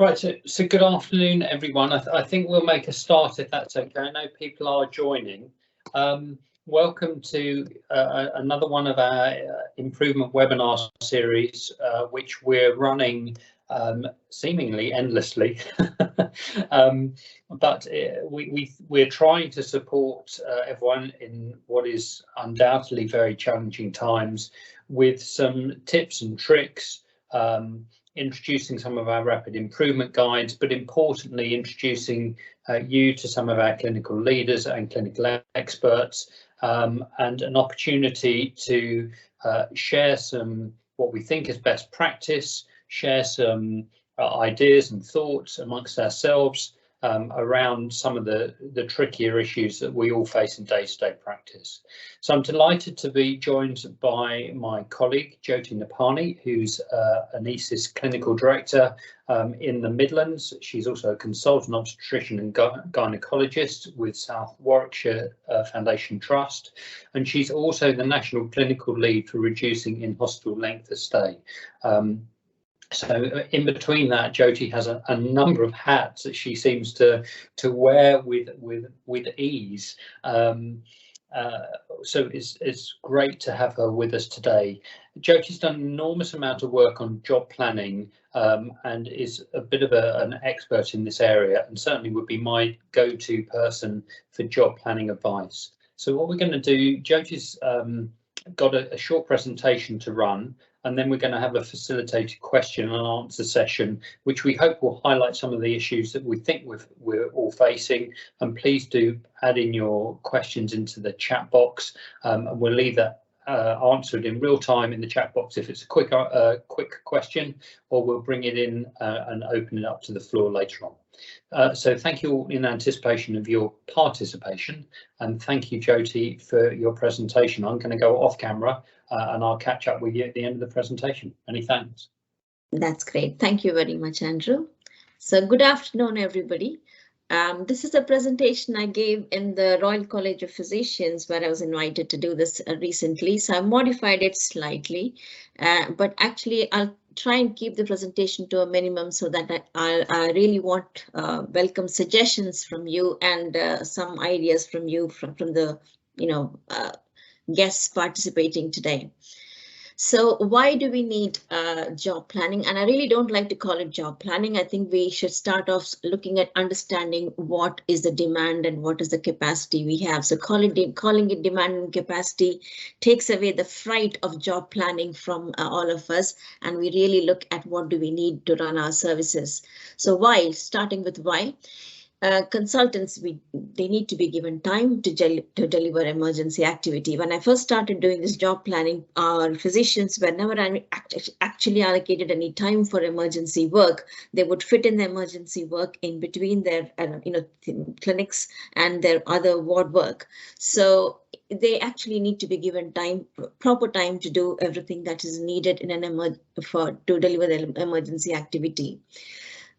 Right, so good afternoon, everyone. I think we'll make a start if that's okay. I know people are joining. Welcome to another one of our improvement webinar series, which we're running seemingly endlessly. But we're trying to support everyone in what is undoubtedly very challenging times with some tips and tricks, introducing some of our rapid improvement guides, but importantly introducing you to some of our clinical leaders and clinical experts, and an opportunity to share some what we think is best practice, share some ideas and thoughts amongst ourselves around some of the trickier issues that we all face in day-to-day practice. So I'm delighted to be joined by my colleague Jyothi Nippani, who's an ECIST clinical director in the Midlands. She's also a consultant obstetrician and gynaecologist with South Warwickshire Foundation Trust, and she's also the national clinical lead for reducing in-hospital length of stay. So in between that, Jyothi has a number of hats that she seems to wear with ease. So it's great to have her with us today. Jyothi's done an enormous amount of work on job planning and is a bit of an expert in this area, and certainly would be my go-to person for job planning advice. So what we're going to do, Jyothi's got a short presentation to run, and then we're going to have a facilitated question and answer session, which we hope will highlight some of the issues that we think we're all facing. And please do add in your questions into the chat box, and we'll leave that answered in real time in the chat box if it's a quick question, or we'll bring it in and open it up to the floor later on. So thank you all in anticipation of your participation, and thank you, Jyothi, for your presentation. I'm going to go off camera and I'll catch up with you at the end of the presentation. Many thanks. That's great. Thank you very much, Andrew. So good afternoon, everybody. This is a presentation I gave in the Royal College of Physicians, where I was invited to do this recently. So I modified it slightly, but actually I'll try and keep the presentation to a minimum so that I really want welcome suggestions from you and some ideas from you from the guests participating today. So why do we need job planning? And I really don't like to call it job planning. I think we should start off looking at understanding what is the demand and what is the capacity we have. So calling it demand and capacity takes away the fright of job planning from all of us. And we really look at what do we need to run our services. So why? Starting with why. Consultants, they need to be given time to deliver emergency activity. When I first started doing this job planning, our physicians were never actually allocated any time for emergency work. They would fit in the emergency work in between their clinics and their other ward work. So they actually need to be given time, proper time to do everything that is needed in to deliver the emergency activity.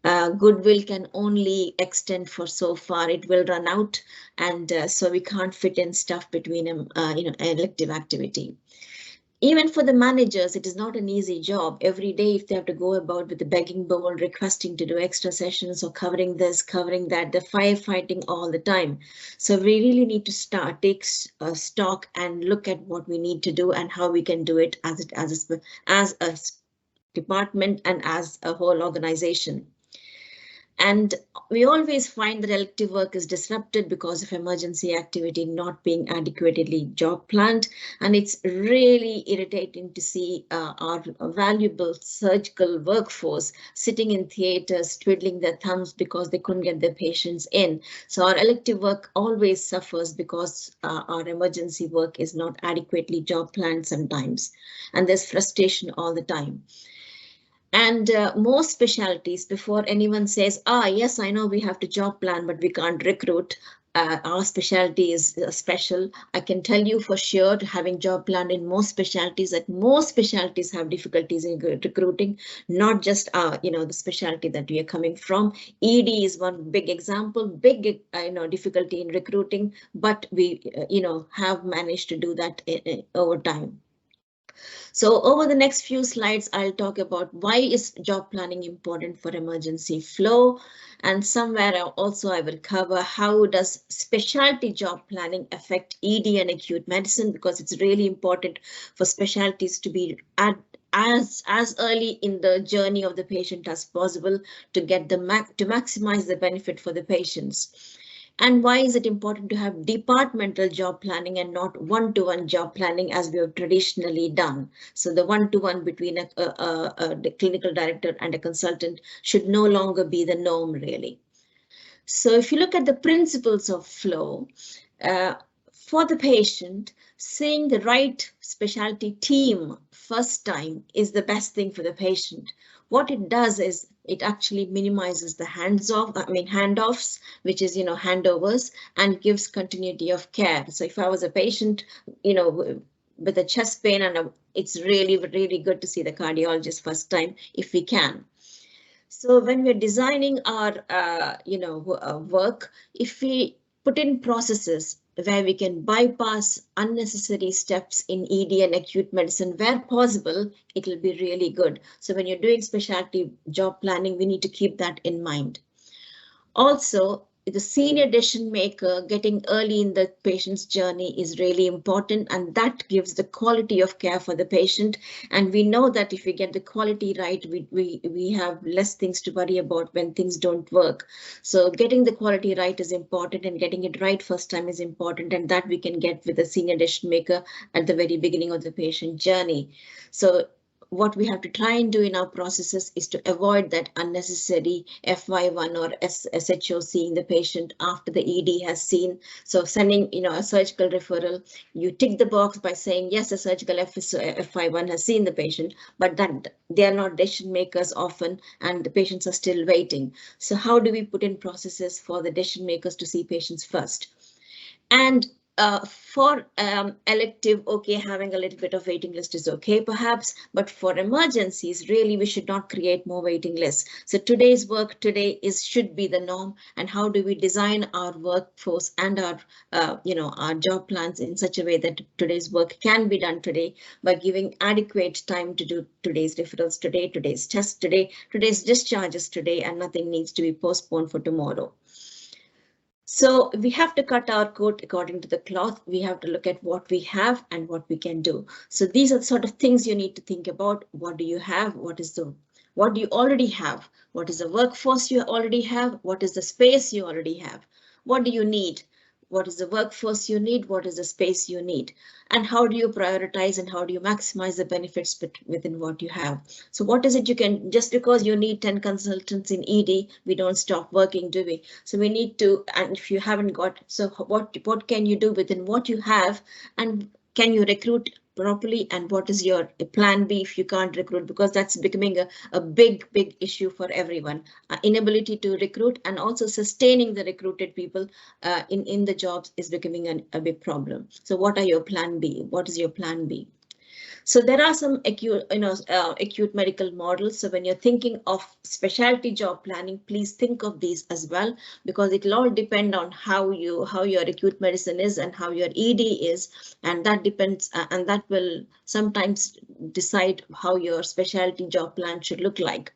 Goodwill can only extend for so far. It will run out, and so we can't fit in stuff between elective activity. Even for the managers, it is not an easy job. Every day, if they have to go about with the begging bowl, requesting to do extra sessions or covering this, covering that, they're firefighting all the time. So we really need to take stock and look at what we need to do and how we can do it as a department and as a whole organization. And we always find that elective work is disrupted because of emergency activity not being adequately job planned. And it's really irritating to see our valuable surgical workforce sitting in theaters, twiddling their thumbs because they couldn't get their patients in. So our elective work always suffers because our emergency work is not adequately job planned sometimes. And there's frustration all the time. And most specialties, before anyone says, yes, I know we have to job plan, but we can't recruit. Our specialty is special. I can tell you for sure, having job plan in most specialties, that most specialties have difficulties in recruiting, not just the specialty that we are coming from. ED is one big example, big difficulty in recruiting, but we have managed to do that over time. So over the next few slides, I'll talk about why is job planning important for emergency flow, and somewhere also I will cover how does specialty job planning affect ED and acute medicine, because it's really important for specialties to be at as early in the journey of the patient as possible to get to maximize the benefit for the patients. And why is it important to have departmental job planning and not one-to-one job planning as we have traditionally done? So the one-to-one between the clinical director and a consultant should no longer be the norm, really. So if you look at the principles of flow, for the patient, seeing the right specialty team first time is the best thing for the patient. What it does is it actually minimizes the handoffs, which is, handovers, and gives continuity of care. So if I was a patient, with a chest pain, and it's really, really good to see the cardiologist first time if we can. So when we're designing our, work, if we put in processes where we can bypass unnecessary steps in ED and acute medicine where possible, it will be really good. So when you're doing specialty job planning, we need to keep that in mind. Also, the senior decision maker getting early in the patient's journey is really important, and that gives the quality of care for the patient. And we know that if we get the quality right, we have less things to worry about when things don't work. So getting the quality right is important, and getting it right first time is important, and that we can get with the senior decision maker at the very beginning of the patient journey. So what we have to try and do in our processes is to avoid that unnecessary FY1 or SHO seeing the patient after the ED has seen. So sending, a surgical referral, you tick the box by saying, yes, a surgical FY1 has seen the patient, but that they are not decision makers often, and the patients are still waiting. So how do we put in processes for the decision makers to see patients first? And for elective, okay, having a little bit of waiting list is okay, perhaps, but for emergencies, really, we should not create more waiting lists. So today's work should be the norm. And how do we design our workforce and our, our job plans in such a way that today's work can be done today by giving adequate time to do today's referrals today, today's tests today, today's discharges today, and nothing needs to be postponed for tomorrow. So we have to cut our coat according to the cloth. We have to look at what we have and what we can do. So these are the sort of things you need to think about. What do you have? What do you already have? What is the workforce you already have? What is the space you already have? What do you need? What is the workforce you need? What is the space you need? And how do you prioritize and how do you maximize the benefits within what you have? So what is it you can, just because you need 10 consultants in ED, we don't stop working, do we? So we need to, and if you haven't got, so what can you do within what you have, and can you recruit properly, and what is your plan B if you can't recruit, because that's becoming a big issue for everyone. Inability to recruit and also sustaining the recruited people in the jobs is becoming a big problem. So what are your plan B? What is your plan B? So there are some acute medical models. So when you're thinking of specialty job planning, please think of these as well, because it will all depend on how your acute medicine is and how your ED is, and that depends, and that will sometimes decide how your specialty job plan should look like.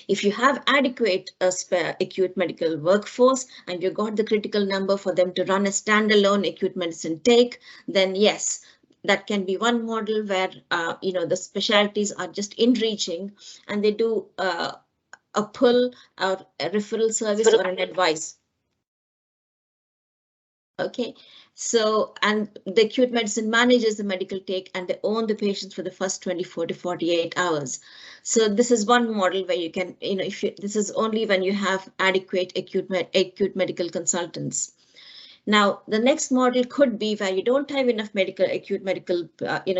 If you have adequate acute medical workforce and you got the critical number for them to run a standalone acute medicine take, then yes, that can be one model where the specialties are just in reaching and they do a pull or a referral service or an advice. Okay, so, and the acute medicine manages the medical take and they own the patients for the first 24 to 48 hours. So this is one model where you can, this is only when you have adequate acute medical consultants. Now, the next model could be where you don't have enough acute medical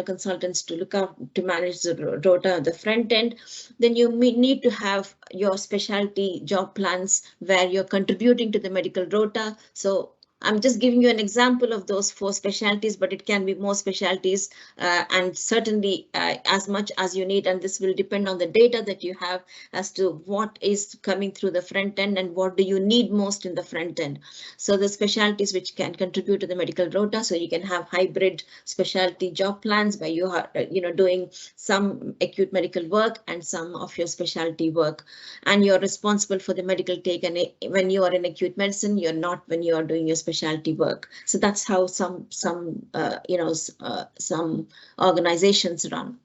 consultants to look out to manage the rota at the front end. Then you need to have your specialty job plans where you're contributing to the medical rota. So I'm just giving you an example of those 4 specialties, but it can be more specialties and certainly as much as you need. And this will depend on the data that you have as to what is coming through the front end and what do you need most in the front end. So the specialties which can contribute to the medical rota, so you can have hybrid specialty job plans where you are doing some acute medical work and some of your specialty work, and you're responsible for the medical take. And when you are in acute medicine, you're not when you are doing your specialty work. So that's how some organizations run.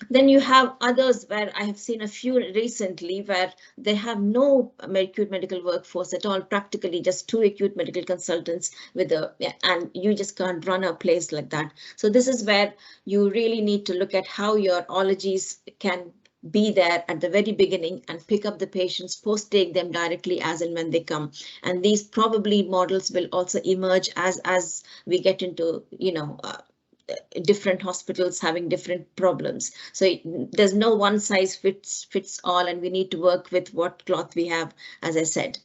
Then you have others where I have seen a few recently where they have no acute medical workforce at all, practically just 2 acute medical consultants and you just can't run a place like that. So this is where you really need to look at how your ologies can be there at the very beginning and pick up the patients, post-take them directly as and when they come. And these probably models will also emerge as we get into, different hospitals having different problems. So there's no one size fits all, and we need to work with what cloth we have, as I said.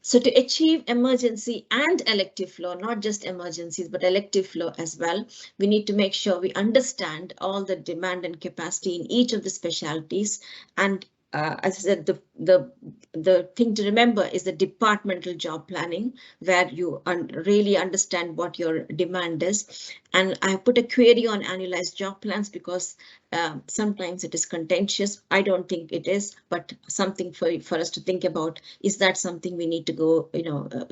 So to achieve emergency and elective flow, not just emergencies, but elective flow as well, we need to make sure we understand all the demand and capacity in each of the specialties. And as I said, the thing to remember is the departmental job planning, where you really understand what your demand is. And I put a query on annualized job plans because sometimes it is contentious. I don't think it is, but something for us to think about. Is that something we need to go,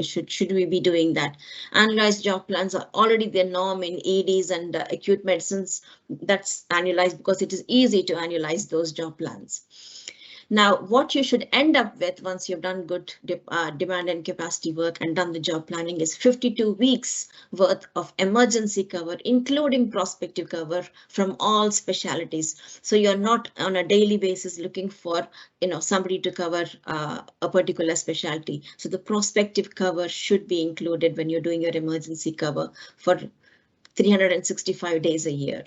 should we be doing that? Annualized job plans are already the norm in EDs and acute medicines. That's annualized because it is easy to annualize those job plans. Now, what you should end up with once you've done good demand and capacity work and done the job planning is 52 weeks worth of emergency cover, including prospective cover from all specialties. So you're not on a daily basis looking for, somebody to cover a particular specialty. So the prospective cover should be included when you're doing your emergency cover for 365 days a year.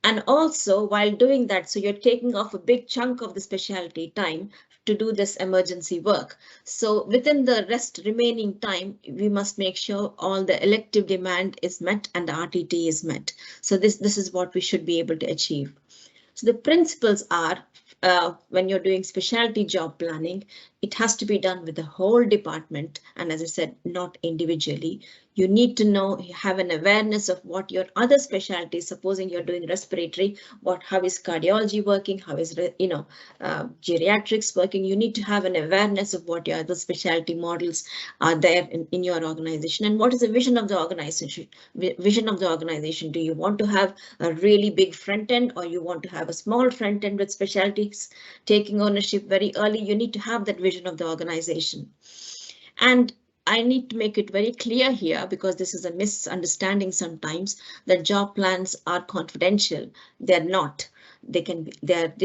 And also while doing that, so you're taking off a big chunk of the specialty time to do this emergency work. So within the remaining time, we must make sure all the elective demand is met and the RTT is met. So this is what we should be able to achieve. So the principles are, when you're doing specialty job planning, it has to be done with the whole department. And as I said, not individually. You need to have an awareness of what your other specialties, supposing you're doing respiratory, how is cardiology working, how is, geriatrics working. You need to have an awareness of what your other specialty models are there in your organization, and what is the vision of the organization. Do you want to have a really big front end, or you want to have a small front end with specialties taking ownership very early? You need to have that vision of the organization. And I need to make it very clear here, because this is a misunderstanding sometimes, that job plans are confidential. They're not. They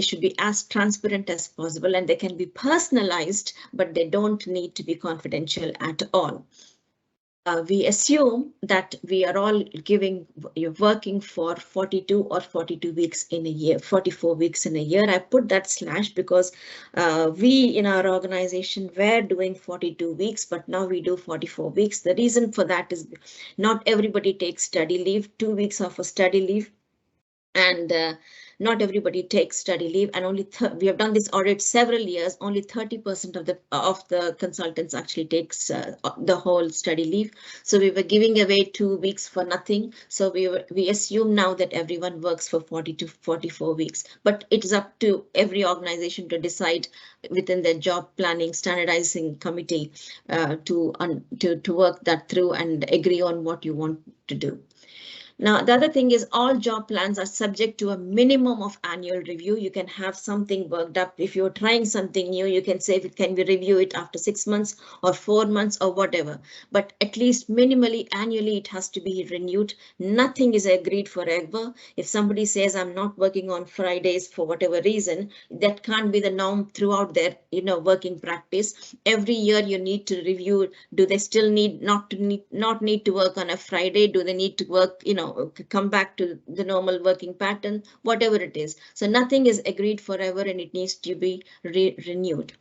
should be as transparent as possible, and they can be personalized, but they don't need to be confidential at all. We assume that we are all working for 42 or 42 weeks in a year, 44 weeks in a year. I put that slash because we in our organization were doing 42 weeks, but now we do 44 weeks. The reason for that is not everybody takes study leave, 2 weeks of a study leave, and not everybody takes study leave, and only we have done this audit several years. Only 30% of the consultants actually takes the whole study leave. So we were giving away 2 weeks for nothing. So we assume now that everyone works for 40 to 44 weeks, but it is up to every organization to decide within their job planning standardizing committee to work that through and agree on what you want to do. Now, the other thing is all job plans are subject to a minimum of annual review. You can have something worked up. If you're trying something new, you can say, can we review it after 6 months or 4 months or whatever. But at least minimally annually, it has to be renewed. Nothing is agreed forever. If somebody says, I'm not working on Fridays for whatever reason, that can't be the norm throughout their working practice. Every year you need to review. Do they still not need to work on a Friday? Do they need to work, come back to the normal working pattern, whatever it is. So nothing is agreed forever, and it needs to be renewed.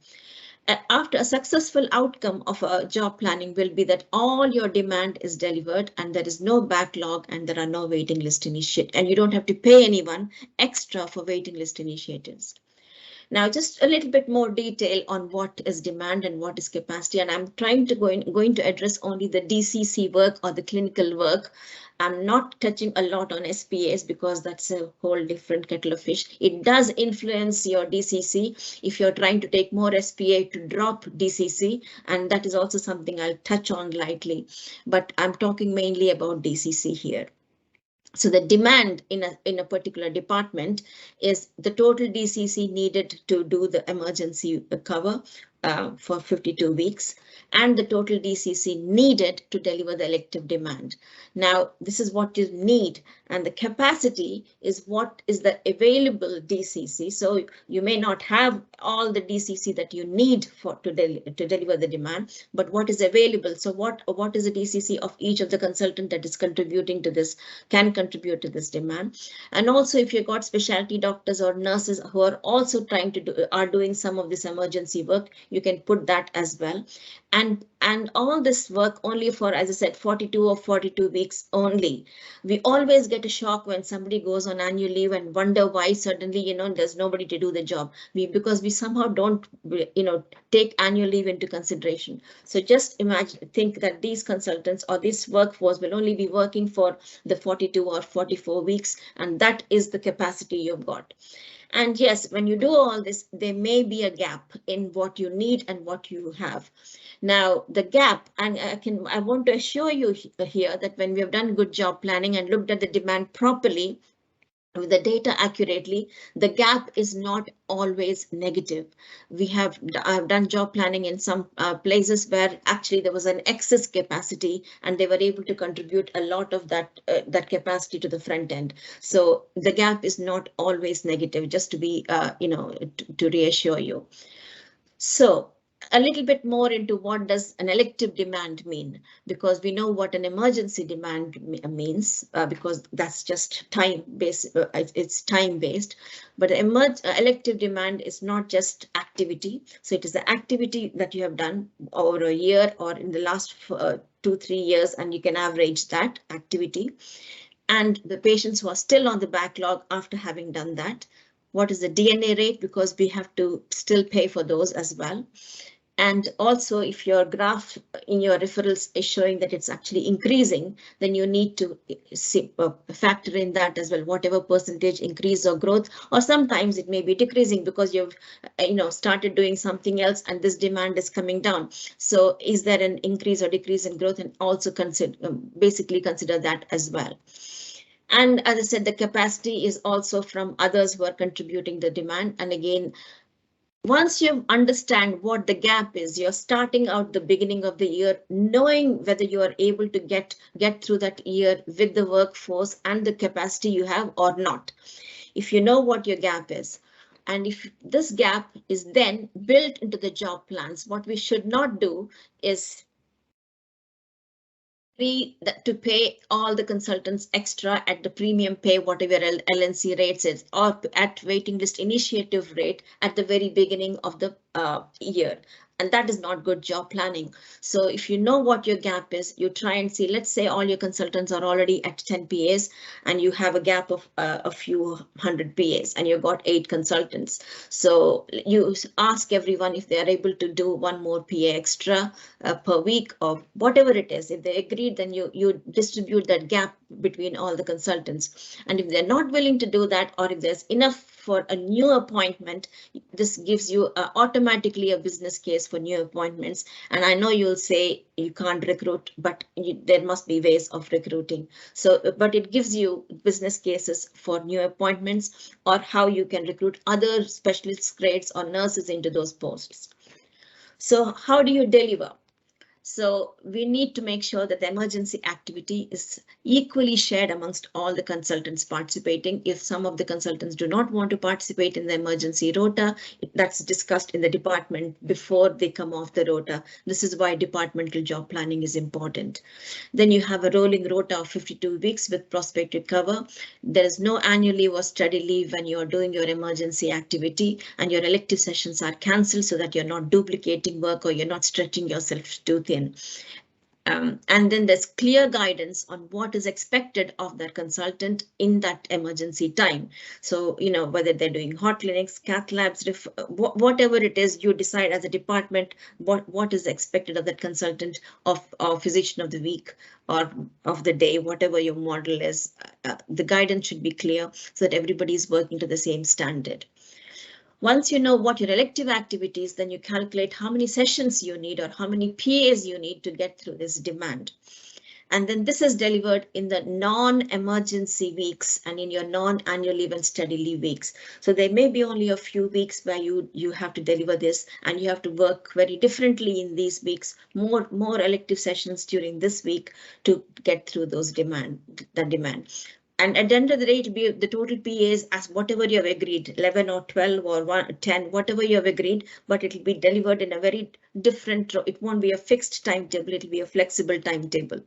After a successful outcome of a job planning will be that all your demand is delivered and there is no backlog and there are no waiting list initiated, and you don't have to pay anyone extra for waiting list initiatives. Now, just a little bit more detail on what is demand and what is capacity, and I'm trying to going to address only the DCC work or the clinical work. I'm not touching a lot on SPAs because that's a whole different kettle of fish. It does influence your DCC if you're trying to take more SPA to drop DCC, and that is also something I'll touch on lightly, but I'm talking mainly about DCC here. So the demand in a particular department is the total DCC needed to do the emergency cover for 52 weeks and the total DCC needed to deliver the elective demand. Now, this is what you need, and the capacity is what is the available DCC. So you may not have all the DCC that you need to deliver the demand, but what is available. So what is the DCC of each of the consultant that is contributing to this, can contribute to this demand. And also, if you've got specialty doctors or nurses who are also trying to are doing some of this emergency work, you can put that as well. And all this work only for, as I said, 42 or 42 weeks only. We always get a shock when somebody goes on annual leave and wonder why suddenly, there's nobody to do the job. Because we somehow don't, take annual leave into consideration. So just think that these consultants or this workforce will only be working for the 42 or 44 weeks, and that is the capacity you've got. And yes, when you do all this, there may be a gap in what you need and what you have. Now, the gap, and I want to assure you here that when we have done good job planning and looked at the demand properly, with the data accurately, the gap is not always negative. I've done job planning in some places where actually there was an excess capacity and they were able to contribute a lot of that capacity to the front end. So the gap is not always negative, just to be, to reassure you. So a little bit more into what does an elective demand mean, because we know what an emergency demand means, because that's just time-based, it's time-based, but elective demand is not just activity. So it is the activity that you have done over a year or in the last 2-3 years, and you can average that activity. And the patients who are still on the backlog after having done that. What is the DNA rate? Because we have to still pay for those as well. And also, if your graph in your referrals is showing that it's actually increasing, then you need to factor in that as well, whatever percentage increase or growth, or sometimes it may be decreasing because you've started doing something else and this demand is coming down. So is there an increase or decrease in growth? And also basically consider that as well. And as I said, the capacity is also from others who are contributing the demand. And again, once you understand what the gap is, you're starting out the beginning of the year, knowing whether you are able to get through that year with the workforce and the capacity you have or not. If you know what your gap is, and if this gap is then built into the job plans, what we should not do is to pay all the consultants extra at the premium pay, whatever LNC rates is, or at waiting list initiative rate at the very beginning of the year. And that is not good job planning. So if you know what your gap is, you try and see, let's say all your consultants are already at 10 PAs and you have a gap of a few hundred PAs and you've got 8 consultants. So you ask everyone if they are able to do 1 more PA extra per week or whatever it is. If they agreed, then you distribute that gap between all the consultants. And if they're not willing to do that, or if there's enough for a new appointment, this gives you automatically a business case for new appointments. And I know you'll say you can't recruit, but there must be ways of recruiting. So, but it gives you business cases for new appointments or how you can recruit other specialist grades or nurses into those posts. So how do you deliver? So we need to make sure that the emergency activity is equally shared amongst all the consultants participating. If some of the consultants do not want to participate in the emergency rota, that's discussed in the department before they come off the rota. This is why departmental job planning is important. Then you have a rolling rota of 52 weeks with prospective cover. There is no annual leave or study leave when you are doing your emergency activity, and your elective sessions are cancelled so that you're not duplicating work or you're not stretching yourself too thin. And then there's clear guidance on what is expected of that consultant in that emergency time. So, you know, whether they're doing hot clinics, cath labs, whatever it is, you decide as a department what is expected of that consultant, of physician of the week or of the day, whatever your model is. The guidance should be clear so that everybody is working to the same standard. Once you know what your elective activities, then you calculate how many sessions you need or how many PAs you need to get through this demand. And then this is delivered in the non-emergency weeks and in your non-annual leave and study leave weeks. So there may be only a few weeks where you have to deliver this, and you have to work very differently in these weeks, more elective sessions during this week to get through those demand. And at the end of the day, it'll be the total PAs as whatever you have agreed, 11 or 12 or 10, whatever you have agreed, but it'll be delivered in a very different, it won't be a fixed timetable, it'll be a flexible timetable.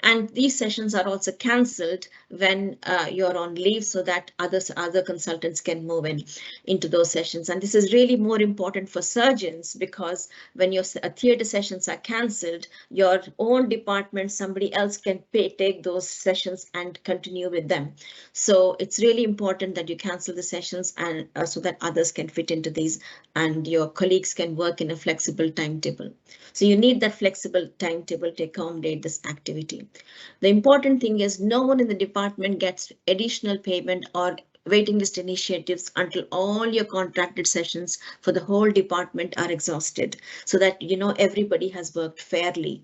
And these sessions are also cancelled when you're on leave so that other consultants can move into those sessions. And this is really more important for surgeons, because when your theatre sessions are cancelled, your own department, somebody else can take those sessions and continue with them. So it's really important that you cancel the sessions and so that others can fit into these and your colleagues can work in a flexible timetable. So you need that flexible timetable to accommodate this activity. The important thing is no one in the department gets additional payment or waiting list initiatives until all your contracted sessions for the whole department are exhausted, so that you know everybody has worked fairly.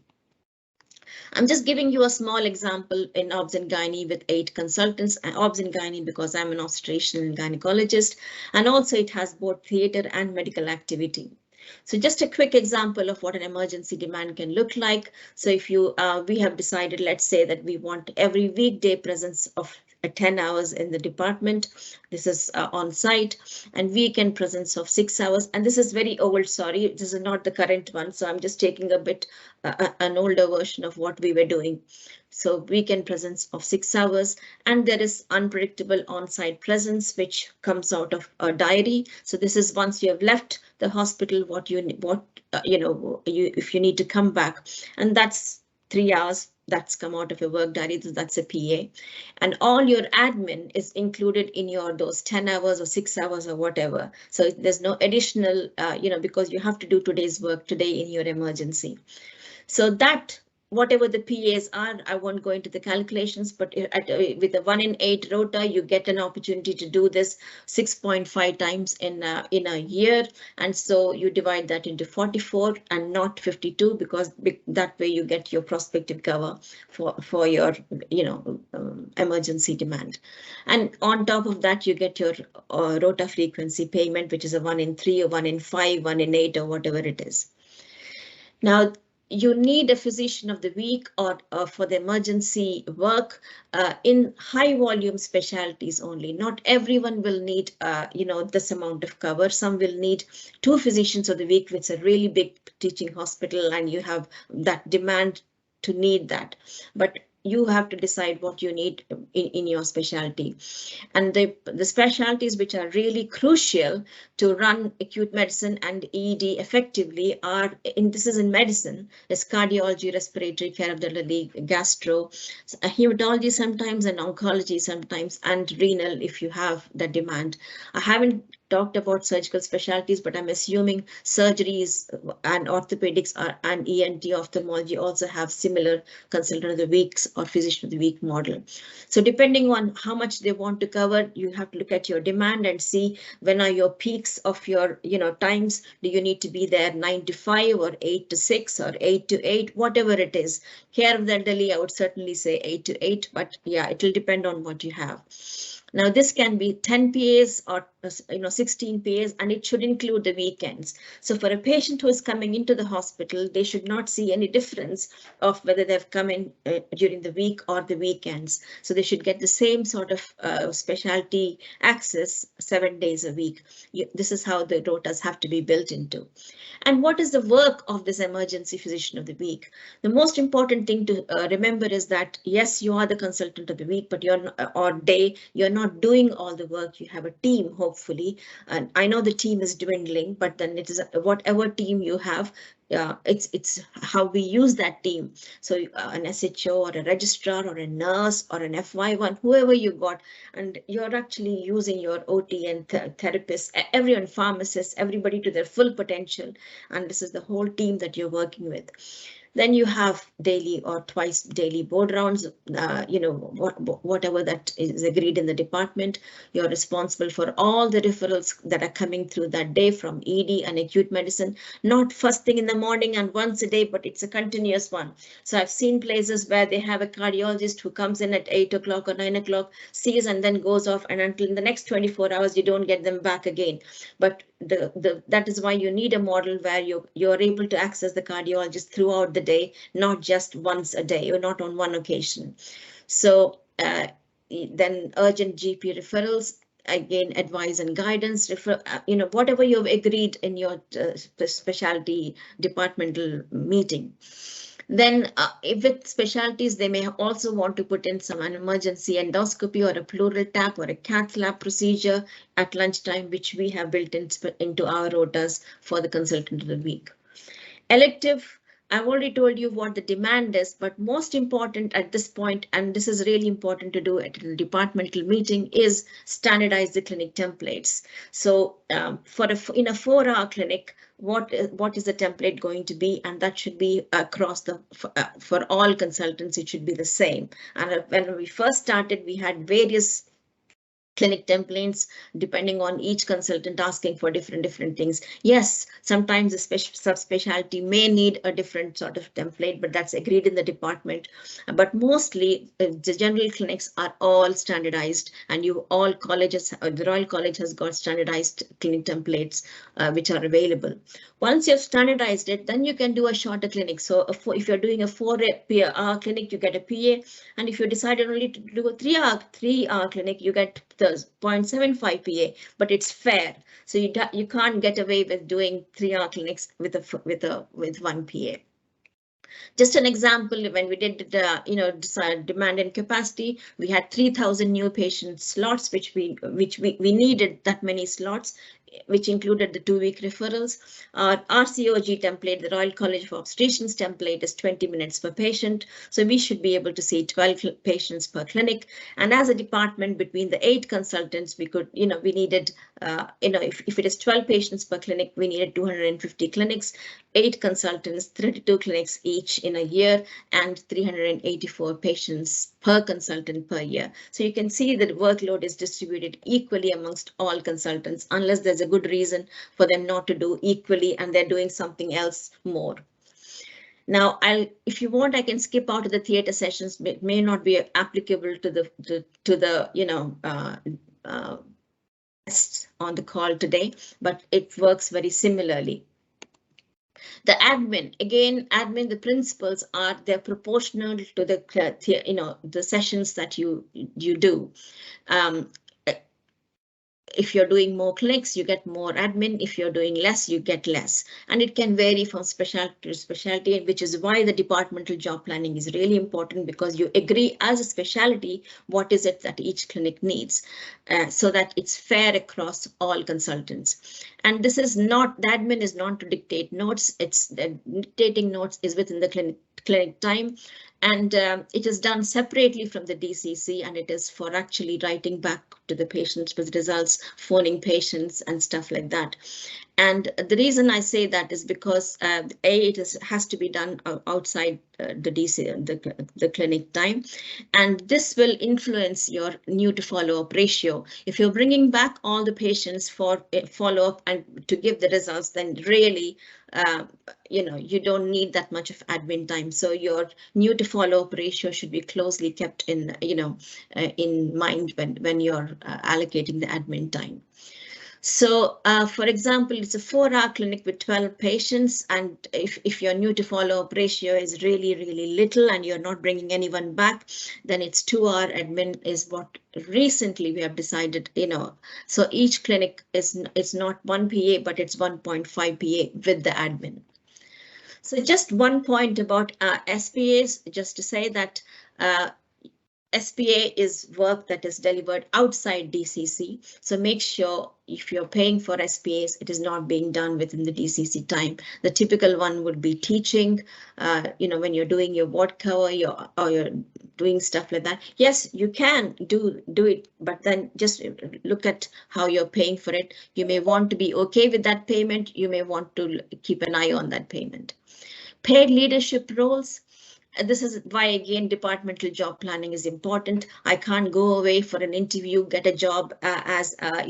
I'm just giving you a small example in Obs and Gynae with 8 consultants, and Obs and Gynae because I'm an obstetrician and gynecologist, and also it has both theatre and medical activity. So just a quick example of what an emergency demand can look like. So if we have decided, let's say that we want every weekday presence of 10 hours in the department. This is on site, and weekend presence of 6 hours. And this is very old, sorry, this is not the current one. So I'm just taking a bit an older version of what we were doing. So weekend presence of 6 hours, and there is unpredictable on-site presence, which comes out of a diary. So this is once you have left the hospital, if you need to come back, and that's 3 hours. That's come out of a work diary, so that's a PA. And all your admin is included in those 10 hours or 6 hours or whatever. So there's no additional, because you have to do today's work today in your emergency. So that whatever the PAs are, I won't go into the calculations, but with a 1 in 8 rota, you get an opportunity to do this 6.5 times in a year. And so you divide that into 44 and not 52, because that way you get your prospective cover for your emergency demand. And on top of that, you get your rota frequency payment, which is a 1 in 3 or 1 in 5, 1 in 8 or whatever it is. Now, you need a physician of the week or for the emergency work in high volume specialties only. Not everyone will need, this amount of cover. Some will need 2 physicians of the week, which is a really big teaching hospital, and you have that demand to need that. But you have to decide what you need in your specialty. And the specialties which are really crucial to run acute medicine and ED effectively are, this is in medicine, is cardiology, respiratory care of the elderly, gastro, hematology sometimes, and oncology sometimes, and renal if you have the demand. I haven't talked about surgical specialties, but I'm assuming surgeries and orthopedics and ENT ophthalmology also have similar consultant of the weeks or physician of the week model. So depending on how much they want to cover, you have to look at your demand and see when are your peaks of your times. Do you need to be there 9 to 5 or 8 to 6 or 8 to 8, whatever it is. Care of the elderly, I would certainly say 8 to 8, but yeah, it will depend on what you have. Now this can be 10 PAs or 16 PAs, and it should include the weekends. So for a patient who is coming into the hospital, they should not see any difference of whether they've come in during the week or the weekends. So they should get the same sort of specialty access 7 days a week. This is how the rotas have to be built into. And what is the work of this emergency physician of the week? The most important thing to remember is that, yes, you are the consultant of the week, but you're not doing all the work. You have a team, hopefully. And I know the team is dwindling, but then it is whatever team you have, it's how we use that team. So an SHO or a registrar or a nurse or an FY1, whoever you got, and you're actually using your OT and therapists, everyone, pharmacists, everybody to their full potential. And this is the whole team that you're working with. Then you have daily or twice daily board rounds, whatever that is agreed in the department. You're responsible for all the referrals that are coming through that day from ED and acute medicine, not first thing in the morning and once a day, but it's a continuous one. So I've seen places where they have a cardiologist who comes in at 8 o'clock or 9 o'clock, sees and then goes off, and until in the next 24 hours, you don't get them back again. But that is why you need a model where you're able to access the cardiologist throughout the day, not just once a day or not on one occasion. So then urgent GP referrals, again, advice and guidance, whatever you've agreed in your specialty departmental meeting. Then with specialties, they may also want to put in an emergency endoscopy or a pleural tap or a cath lab procedure at lunchtime, which we have built into our rotas for the consultant of the week. Elective, I've already told you what the demand is, but most important at this point, and this is really important to do at a departmental meeting, is standardize the clinic templates. So in a 4-hour clinic, what is the template going to be? And that should be across for all consultants, it should be the same. And when we first started, we had various clinic templates depending on each consultant asking for different things. Yes, sometimes a subspecialty may need a different sort of template, but that's agreed in the department. But mostly the general clinics are all standardized, and all colleges, the Royal College has got standardized clinic templates which are available. Once you've standardized it, then you can do a shorter clinic. So if you're doing a 4-hour clinic, you get a PA, and if you decided only to do a 3-hour clinic, you get the 0.75 PA, but it's fair. So you can't get away with doing 3-hour clinics with 1 PA. Just an example, when we did demand and capacity, we had 3,000 new patient slots, which we needed that many slots, which included the 2-week referrals. Our RCOG template, the Royal College of Obstetricians template, is 20 minutes per patient. So we should be able to see 12 patients per clinic. And as a department, between the 8 consultants, we could, we needed, if it is 12 patients per clinic, we needed 250 clinics, 8 consultants, 32 clinics each in a year, and 384 patients per consultant per year. So you can see that workload is distributed equally amongst all consultants, unless there's a good reason for them not to do equally and they're doing something else more. Now, if you want, I can skip out of the theater sessions. It may not be applicable to the guests on the call today, but it works very similarly. The admin, again, the principles are, they're proportional to the sessions that you do. If you're doing more clinics, you get more admin. If you're doing less, you get less. And it can vary from specialty to specialty, which is why the departmental job planning is really important, because you agree as a specialty what is it that each clinic needs, so that it's fair across all consultants. And this is not, the admin is not to dictate notes. It's dictating notes is within the clinic time. And it is done separately from the DCC, and it is for actually writing back to the patients with results, phoning patients and stuff like that. And the reason I say that is because it has to be done outside the clinic time, and this will influence your new to follow up ratio. If you're bringing back all the patients for follow up and to give the results, then really you don't need that much of admin time. So your new to follow up ratio should be closely kept in in mind when you're allocating the admin time. So, for example, it's a 4-hour clinic with 12 patients, and if your new to follow-up ratio is really, really little and you're not bringing anyone back, then it's 2-hour admin is what recently we have decided, so each clinic it's not 1 PA, but it's 1.5 PA with the admin. So just one point about SPAs, just to say that SPA is work that is delivered outside DCC. So make sure if you're paying for SPAs, it is not being done within the DCC time. The typical one would be teaching, when you're doing your ward cover, or you're doing stuff like that. Yes, you can do it, but then just look at how you're paying for it. You may want to be okay with that payment. You may want to keep an eye on that payment. Paid leadership roles. This is why, again, departmental job planning is important. I can't go away for an interview, get a job as a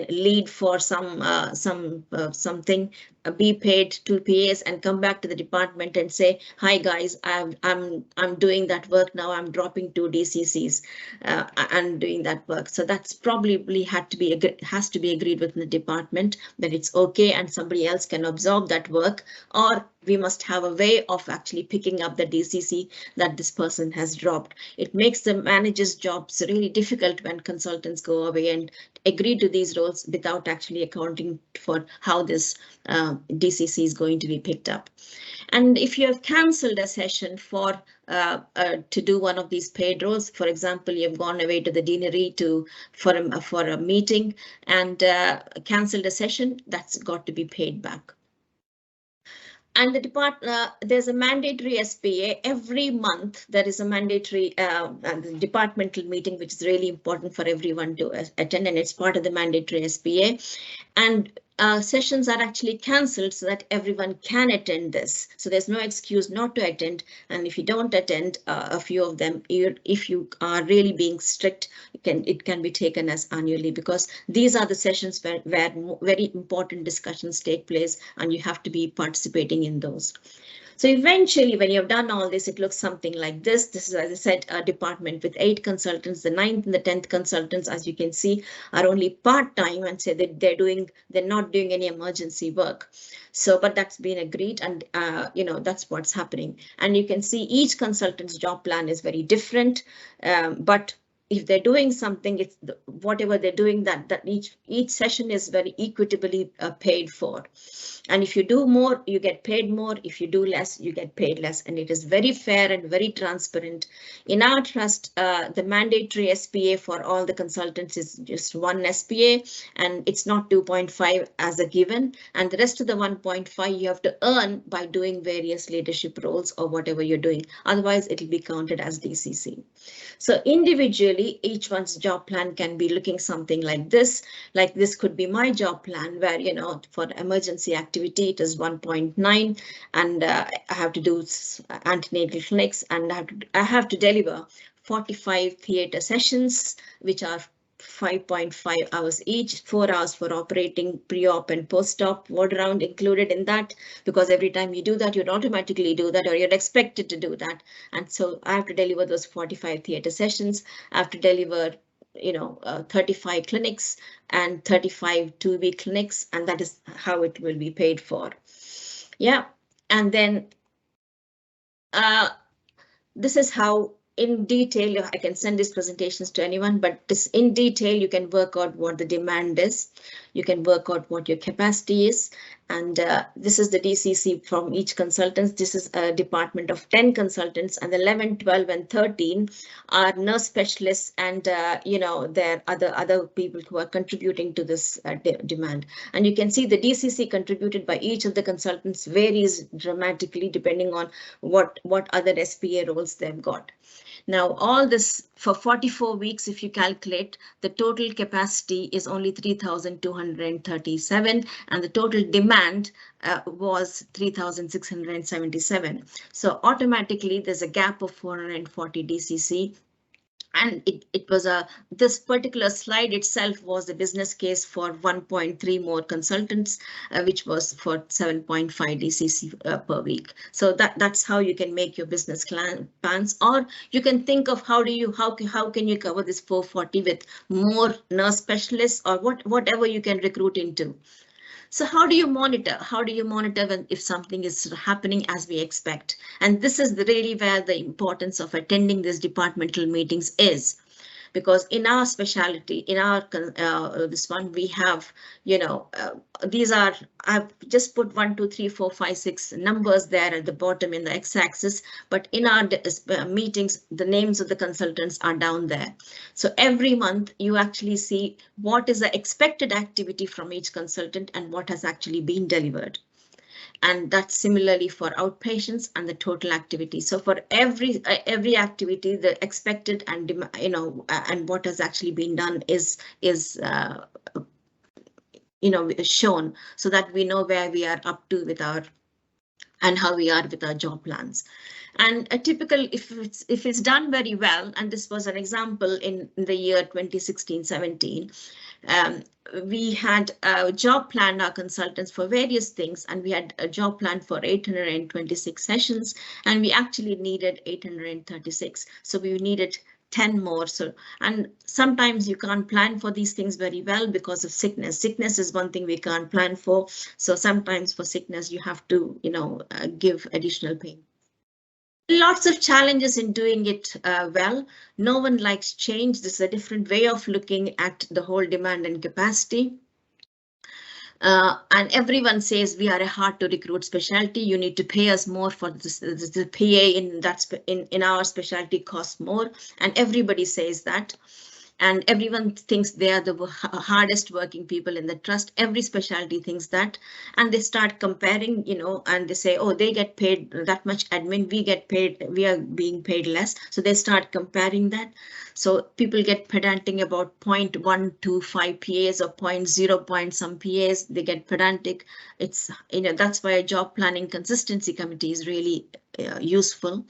lead for something, be paid 2 PAs, and come back to the department and say, "Hi guys, I'm doing that work now. I'm dropping 2 DCCs and doing that work." So that's probably has to be agreed within the department that it's okay, and somebody else can absorb that work, or we must have a way of actually picking up the DCC that this person has dropped. It makes the manager's jobs really difficult when consultants go away and agree to these roles without actually accounting for how this DCC is going to be picked up. And if you have cancelled a session for to do one of these paid roles, for example, you've gone away to the deanery for a meeting and cancelled a session, that's got to be paid back. And there's a mandatory SPA every month. There is a mandatory departmental meeting, which is really important for everyone to attend, and it's part of the mandatory SPA. And sessions are actually cancelled so that everyone can attend this. So there's no excuse not to attend. And if you don't attend a few of them, if you are really being strict, it can be taken as annually, because these are the sessions where very important discussions take place, and you have to be participating in those. So eventually, when you've done all this, it looks something like this. This is, as I said, a department with 8 consultants. The 9th and the 10th consultants, as you can see, are only part-time, and say that they're not doing any emergency work. So, but that's been agreed, and that's what's happening. And you can see each consultant's job plan is very different, but if they're doing something, it's whatever they're doing, that each session is very equitably paid for. And if you do more, you get paid more. If you do less, you get paid less. And it is very fair and very transparent. In our trust, the mandatory SPA for all the consultants is just 1 SPA, and it's not 2.5 as a given. And the rest of the 1.5 you have to earn by doing various leadership roles or whatever you're doing. Otherwise, it will be counted as DCC. So individually, each one's job plan can be looking something like this. Like this could be my job plan, where, for emergency activity, it is 1.9, and I have to do antenatal clinics, and I have to deliver 45 theatre sessions, which are 5.5 hours each, 4 hours for operating, pre-op and post-op, ward round included in that, because every time you do that, you'd automatically do that, or you're expected to do that. And so I have to deliver those 45 theatre sessions. I have to deliver 35 clinics and 35 2-week clinics, and that is how it will be paid for. Yeah, and then this is how in detail, I can send these presentations to anyone, but this in detail, you can work out what the demand is. You can work out what your capacity is. And this is the DCC from each consultant. This is a department of 10 consultants, and 11, 12, and 13 are nurse specialists, and there are other people who are contributing to this demand. And you can see the DCC contributed by each of the consultants varies dramatically depending on what other SPA roles they've got. Now, all this for 44 weeks, if you calculate, the total capacity is only 3,237, and the total demand was 3,677. So automatically, there's a gap of 440 DCC And it was this particular slide itself was the business case for 1.3 more consultants, which was for 7.5 DCC per week. So that's how you can make your business plans, or you can think of how can you cover this 440 with more nurse specialists, or whatever you can recruit into. So how do you monitor? How do you monitor if something is happening as we expect? And this is really where the importance of attending these departmental meetings is. Because in our specialty, in our this one, we have, these are, I've just put 1, 2, 3, 4, 5, 6 numbers there at the bottom in the x-axis, but in our meetings, the names of the consultants are down there. So every month you actually see what is the expected activity from each consultant and what has actually been delivered. And that's similarly for outpatients and the total activity. So for every activity, the expected and and what has actually been done is shown, so that we know where we are up to with our and how we are with our job plans. And a typical, if it's done very well, and this was an example in the year 2016-17. We had a job planned our consultants for various things, and we had a job plan for 826 sessions, and we actually needed 836. So we needed 10 more. So, and sometimes you can't plan for these things very well because of sickness. Sickness is one thing we can't plan for. So sometimes for sickness, you have to, give additional pay. Lots of challenges in doing it well. No one likes change. This is a different way of looking at the whole demand and capacity. And everyone says we are a hard to recruit specialty. You need to pay us more for this. The PA in our specialty costs more, and everybody says that. And everyone thinks they are the hardest working people in the trust. Every specialty thinks that, and they start comparing, and they say, oh, they get paid that much admin, we are being paid less. So they start comparing that. So people get pedantic about 0.125 PAs or 0.0 some PAs. They get pedantic. It's, that's why a job planning consistency committee is really useful.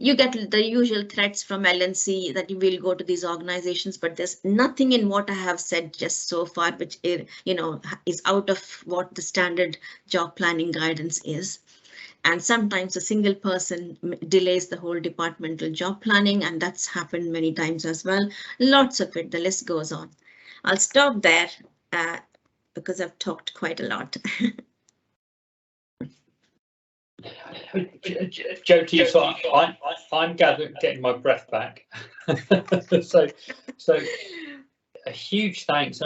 You get the usual threats from LNC that you will go to these organizations, but there's nothing in what I have said just so far which is out of what the standard job planning guidance is. And sometimes a single person delays the whole departmental job planning, and that's happened many times as well. Lots of it, the list goes on. I'll stop there because I've talked quite a lot. Jyothi, so I'm getting my breath back. so a huge thanks.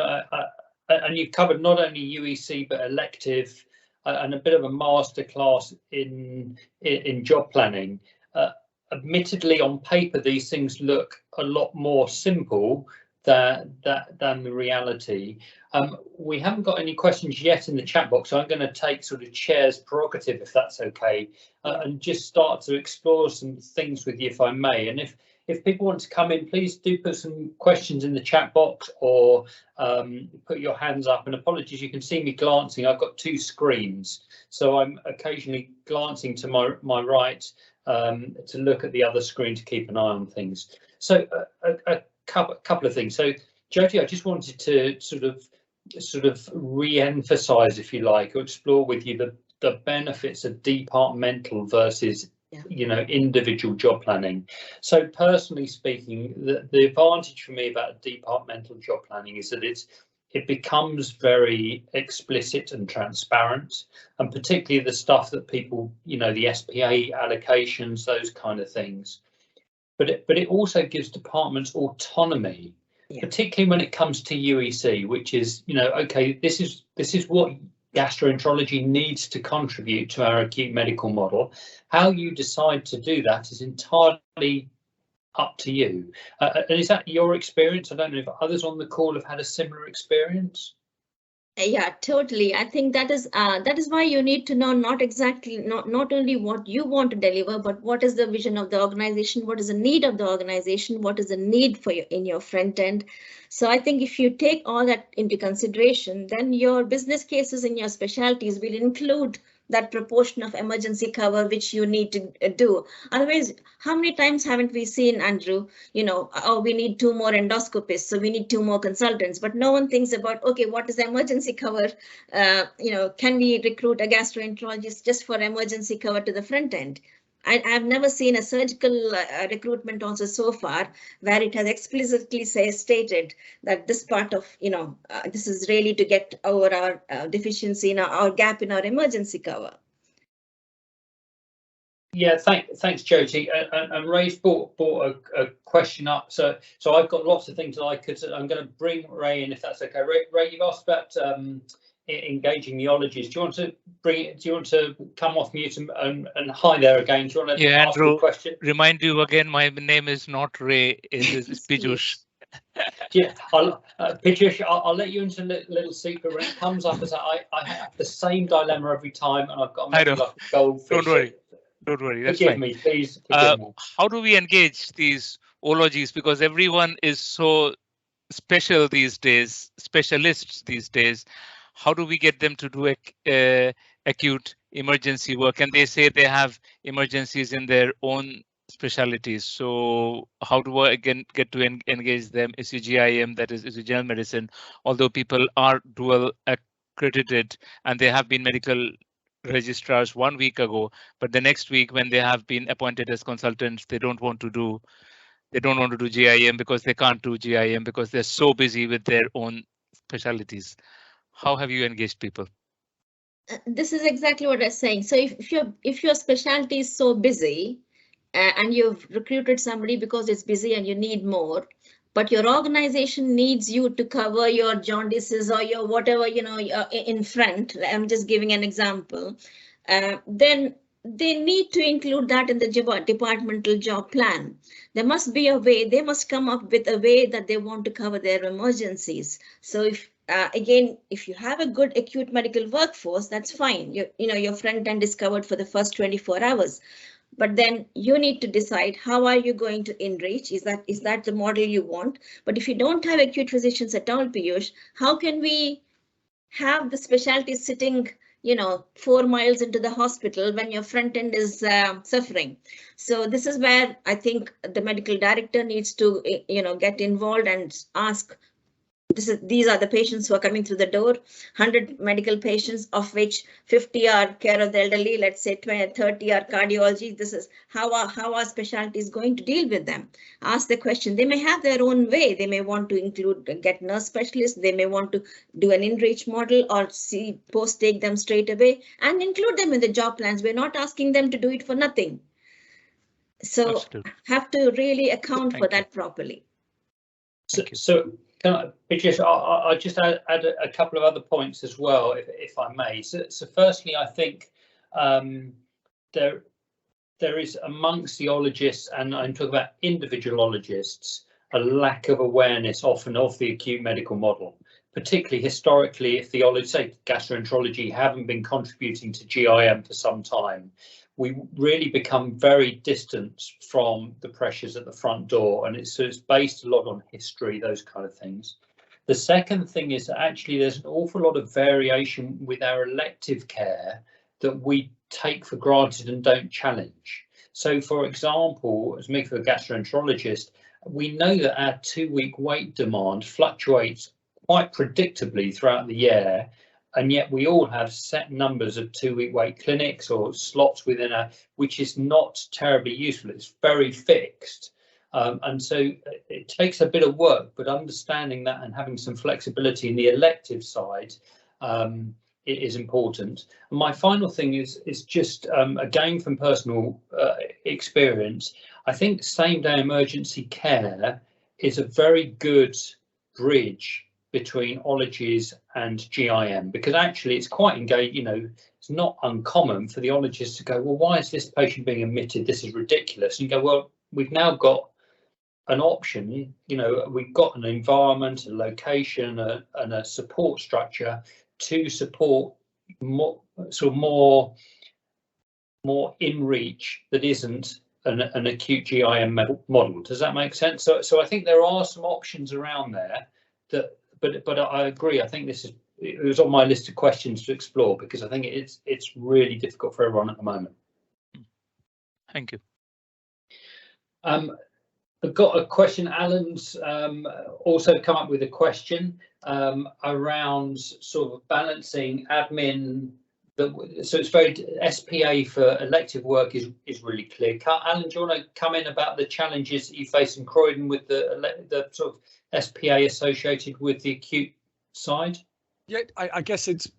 And you've covered not only UEC but elective and a bit of a masterclass in job planning. Admittedly, on paper, these things look a lot more simple than the reality. We haven't got any questions yet in the chat box, so I'm going to take sort of chair's prerogative, if that's okay, and just start to explore some things with you, if I may. And if people want to come in, please do put some questions in the chat box, or put your hands up. And apologies, you can see me glancing. I've got 2 screens, so I'm occasionally glancing to my right to look at the other screen to keep an eye on things. So a couple of things. So Jyothi, I just wanted to sort of re-emphasize, if you like, or explore with you the benefits of departmental versus individual job planning. So personally speaking, the advantage for me about departmental job planning is that it becomes very explicit and transparent, and particularly the stuff that people, the SPA allocations, those kind of things. But it also gives departments autonomy, particularly when it comes to UEC, which is, okay, this is what gastroenterology needs to contribute to our acute medical model. How you decide to do that is entirely up to you. And is that your experience? I don't know if others on the call have had a similar experience. Yeah, totally. I think that is why you need to know not only what you want to deliver, but what is the vision of the organization, what is the need of the organization, what is the need for you in your front end. So I think if you take all that into consideration, then your business cases in your specialties will include that proportion of emergency cover which you need to do. Otherwise, how many times haven't we seen, Andrew, oh, we need 2 more endoscopists, so we need 2 more consultants, but no one thinks about, okay, what is the emergency cover? Can we recruit a gastroenterologist just for emergency cover to the front end? I've never seen a surgical recruitment also so far where it has explicitly stated that this part of, this is really to get over our deficiency in our gap in our emergency cover. Yeah, thanks, Jyothi. And Ray's brought a question up. So I've got lots of things that I'm going to bring Ray in, if that's okay. Ray, you've asked about engaging neologists. Do you want to come off mute and hi there again? Do you want to ask Andrew, a question? Remind you again, my name is not Ray, it is Piyush. Yeah, Piyush, I'll let you into a little secret. When it comes up, as I have the same dilemma every time, and I've got to make it like a goldfish. Don't worry, that's forgive fine. me, please. Forgive me. How do we engage these ologies? Because everyone is so special these days, specialists these days. How do we get them to do acute emergency work? And they say they have emergencies in their own specialties. So how do I again get to engage them? ECGIM, that is general medicine, although people are dual accredited and they have been medical registrars 1 week ago, but the next week when they have been appointed as consultants, they don't want to do GIM because they can't do GIM because they're so busy with their own specialties. How have you engaged people? This is exactly what I'm saying. So if your specialty is so busy and you've recruited somebody because it's busy and you need more, but your organization needs you to cover your jaundices or your whatever, in front, I'm just giving an example, then they need to include that in the departmental job plan. There must be a way, they must come up with a way that they want to cover their emergencies. So if again, if you have a good acute medical workforce, that's fine. Your front end is covered for the first 24 hours. But then you need to decide how are you going to enrich? Is that the model you want? But if you don't have acute physicians at all, Piyush, how can we have the specialty sitting 4 miles into the hospital when your front end is suffering? So this is where I think the medical director needs to get involved and ask, these are the patients who are coming through the door, 100 medical patients, of which 50 are care of the elderly, let's say 30 are cardiology. This is how our specialty is going to deal with them. Ask the question. They may have their own way. They may want to get nurse specialists. They may want to do an enrich model or take them straight away and include them in the job plans. We're not asking them to do it for nothing. So have to really account for that properly. So can I just add a couple of other points as well, if I may. So firstly, I think there is amongst the ologists, and I'm talking about individualologists, a lack of awareness often of the acute medical model, particularly historically. If the say gastroenterology haven't been contributing to GIM for some time, we really become very distant from the pressures at the front door, and it's based a lot on history, those kind of things. The second thing is that actually there's an awful lot of variation with our elective care that we take for granted and don't challenge. So, for example, as me for a gastroenterologist, we know that our 2-week wait demand fluctuates quite predictably throughout the year. And yet we all have set numbers of 2-week wait clinics or slots within which is not terribly useful. It's very fixed. And so it takes a bit of work, but understanding that and having some flexibility in the elective side it is important. And my final thing is just again from personal experience, I think same-day emergency care is a very good bridge between ologies and GIM, because actually it's quite engaged. It's not uncommon for the ologist to go, well, why is this patient being admitted? This is ridiculous. And you go, well, we've now got an option. We've got an environment, a location, and a support structure to support more in reach that isn't an acute GIM model. Does that make sense? So I think there are some options around there that. But I agree. I think this it was on my list of questions to explore, because I think it's really difficult for everyone at the moment. Thank you. I've got a question. Alan's also come up with a question around sort of balancing admin. So it's very SPA for elective work is really clear. Alan, do you want to come in about the challenges that you face in Croydon with the sort of SPA associated with the acute side? Yeah, I guess it's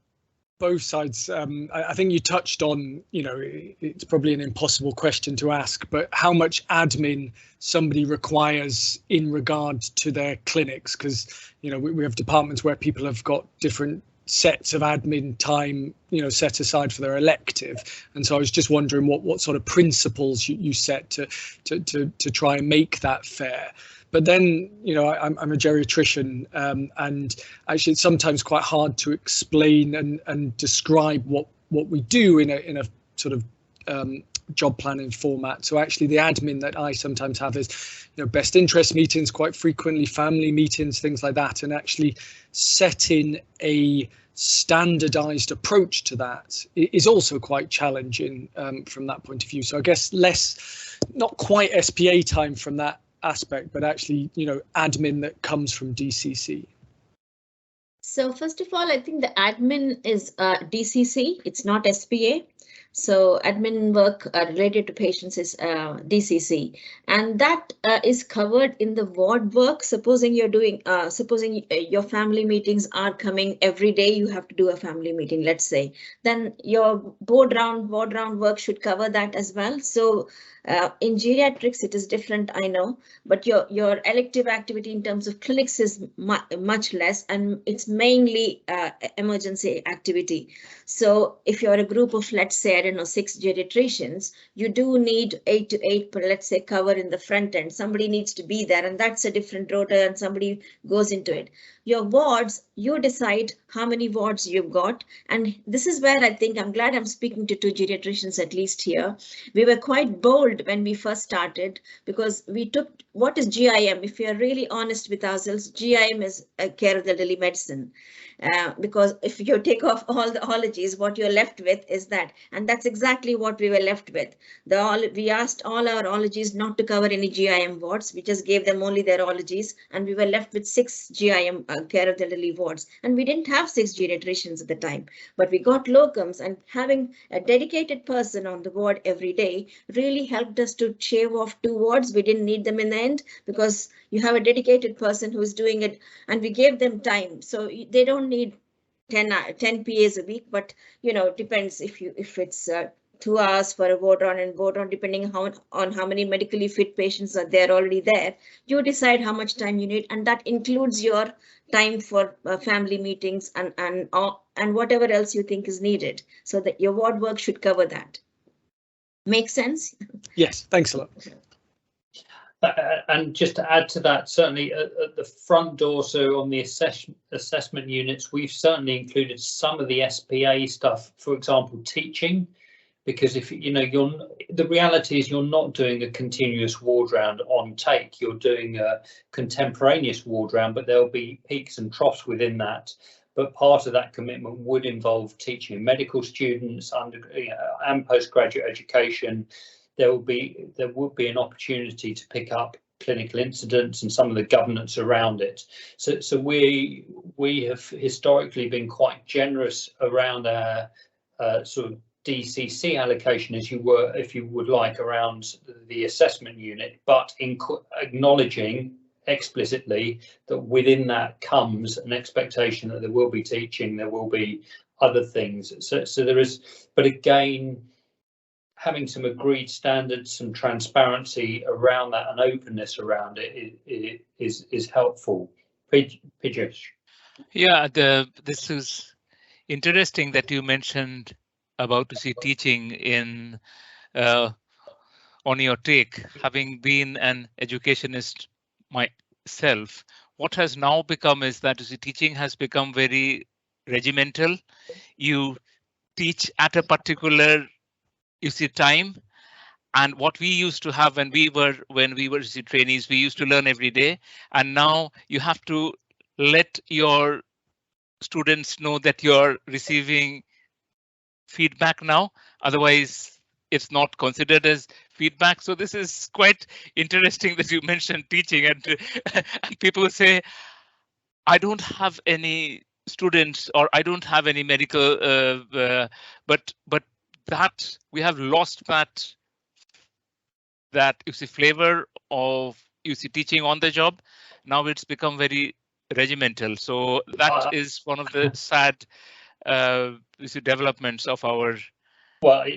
both sides. I think you touched on, it's probably an impossible question to ask, but how much admin somebody requires in regard to their clinics, because we have departments where people have got different sets of admin time set aside for their elective, and so I was just wondering what sort of principles you set to try and make that fair. But then, I'm a geriatrician, and actually it's sometimes quite hard to explain and describe what we do in a sort of job planning format. So actually the admin that I sometimes have is, best interest meetings quite frequently, family meetings, things like that, and actually setting a standardized approach to that is also quite challenging from that point of view. So I guess not quite SPA time from that aspect, but actually, admin that comes from DCC. So first of all, I think the admin is DCC, it's not SPA. So admin work related to patients is DCC, and that is covered in the ward work. Supposing you're doing, supposing your family meetings are coming every day, you have to do a family meeting, let's say, then your ward round work should cover that as well. So in geriatrics, it is different, I know, but your elective activity in terms of clinics is much less, and it's mainly emergency activity. So if you're a group of, let's say, I don't know, 6 geriatricians, you do need 8 to 8 per, let's say, cover in the front end. Somebody needs to be there, and that's a different rota, and somebody goes into it. Your wards, you decide how many wards you've got. And this is where I think I'm glad I'm speaking to 2 geriatricians at least here. We were quite bold when we first started, because we took, what is GIM? If we are really honest with ourselves, GIM is a care of the elderly medicine. Because if you take off all the ologies, what you're left with is that, and that's exactly what we were left with. We asked all our ologies not to cover any GIM wards. We just gave them only their ologies, and we were left with 6 GIM care of the elderly wards, and we didn't have 6 geriatricians at the time, but we got locums, and having a dedicated person on the ward every day really helped us to shave off 2 wards. We didn't need them in the end, because you have a dedicated person who's doing it, and we gave them time, so they don't need 10 PAs a week, but it depends if it's 2 hours for a ward round and ward round, depending on how many medically fit patients are there already there. You decide how much time you need, and that includes your time for family meetings and whatever else you think is needed, so that your ward work should cover that. Make sense? Yes, thanks a lot. And just to add to that, certainly at the front door, so on the assessment units, we've certainly included some of the SPA stuff, for example, teaching, because if the reality is you're not doing a continuous ward round on take, you're doing a contemporaneous ward round, but there'll be peaks and troughs within that. But part of that commitment would involve teaching medical students, and postgraduate education. There would be an opportunity to pick up clinical incidents and some of the governance around it. So we have historically been quite generous around our sort of DCC allocation, if you would like, around the assessment unit, but acknowledging explicitly that within that comes an expectation that there will be teaching, there will be other things. So there is, but again, having some agreed standards, some transparency around that, and openness around it is helpful. Pijesh. Yeah, this is interesting that you mentioned about to see teaching in on your take. Having been an educationist myself, what has now become is that teaching has become very regimental. You teach at a particular time, and what we used to have when we were trainees, we used to learn every day, and now you have to let your students know that you're receiving feedback now. Otherwise, it's not considered as feedback. So this is quite interesting that you mentioned teaching, and people say, I don't have any students or I don't have any medical, but that we have lost that you see flavor of you see teaching on the job. Now it's become very regimental. So that is one of the sad you see developments of our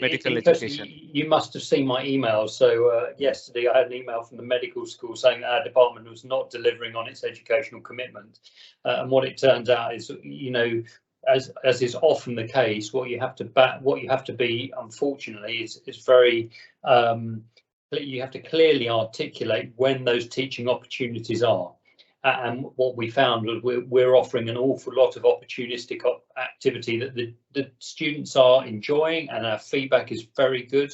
medical education. You must have seen my email. So yesterday I had an email from the medical school saying that our department was not delivering on its educational commitment. And what it turns out is, you know, as is often the case, what you have to be, unfortunately, is very you have to clearly articulate when those teaching opportunities are. And what we found was we're offering an awful lot of opportunistic activity that the students are enjoying, and our feedback is very good,